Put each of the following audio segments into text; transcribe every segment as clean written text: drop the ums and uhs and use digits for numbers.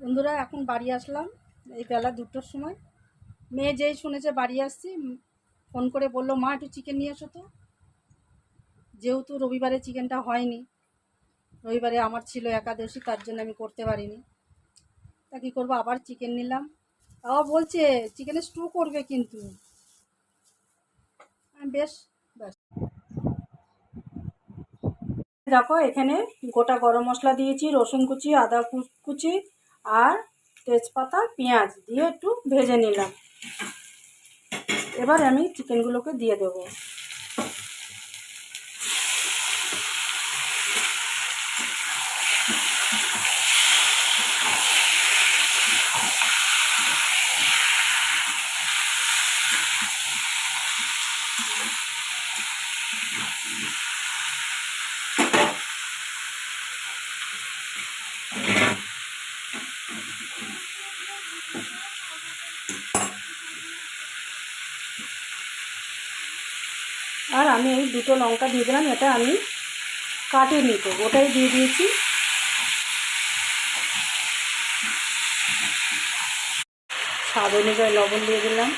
বন্ধুরা এখন বাড়ি আসলাম এই বেলা 2টোর সময়। মেয়ে যেই শুনেছে বাড়ি আসছি ফোন করে বলল, মা একটু চিকেন নিয়ে এসো তো। যেহেতু রবিবারে চিকেনটা হয়নি, রবিবারে আমার ছিল একাদশী, তার জন্য আমি করতে পারিনি। তা কী করবো, আবার চিকেন নিলাম। আবার বলছে চিকেনের স্টু করবে, কিন্তু বেশ ব্যাস। দেখো এখানে গোটা গরম মশলা দিয়েছি, রসুন কুচি, আদা কুচি আর তেজপাতা পেঁয়াজ দিয়ে একটু ভেজে নিলাম। এবার আমি চিকেনগুলোকে দিয়ে দেবো। আর আমি এই 2টো লঙ্কা দিয়ে দিলাম, এটা আমি কাটিয়ে তো ওটাই দিয়ে দিয়েছি। স্বাদ অনুযায়ী লবণ দিয়ে দিলাম,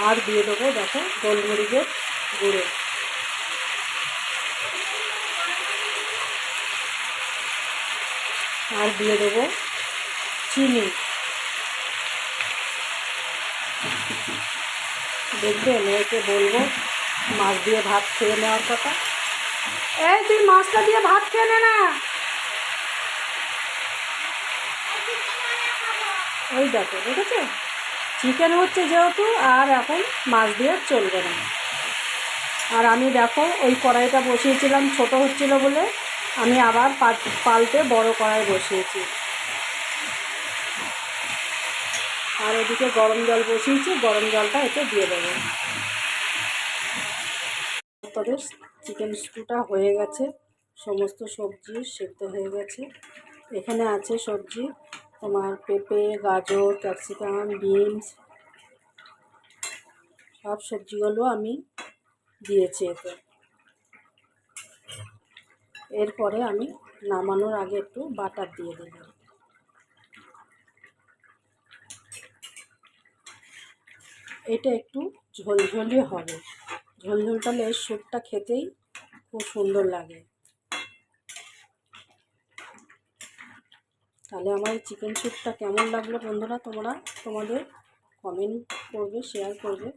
আর দিয়ে দেবো দেখো গোলমরিচের গুঁড়ো। আর দিয়ে দেবো চিনি। দেখবে মেয়েকে বলবো মাছ দিয়ে ভাত খেয়ে নেওয়ার কথা। এই তুই মাছটা দিয়ে ভাত খেয়ে নে না। ওই দেখো, দেখেছো চিকেন হচ্ছে যেহেতু, আর এখন মাছ দিয়ে চলবে না। আর আমি দেখো ওই কড়াইটা বসিয়েছিলাম, ছোট হচ্ছিল বলে আমি আবার পাল্টে বড় কড়াই বসিয়েছি। আর ওদিকে গরম জল বসিয়েছি, গরম জলটা এতে দিয়ে দেবো। তবে চিকেন স্টুটা হয়ে গেছে, সমস্ত সবজি সেদ্ধ হয়ে গেছে। এখানে আছে সবজি তোমার পেঁপে, গাজর, ক্যাপসিকাম, বিনস, সব সবজিগুলো আমি দিয়েছি এতে। এরপরে আমি নামানোর আগে একটু বাটার দিয়ে দিলাম। এটা একটু ঝোলঝোলি হবে, ঝোলঝোলটালে স্যুপটা খেতেই খুব সুন্দর লাগে। তাহলে আমার চিকেন স্যুপটা কেমন লাগলো বন্ধুরা, তোমাদের কমেন্ট করবে, শেয়ার করবে।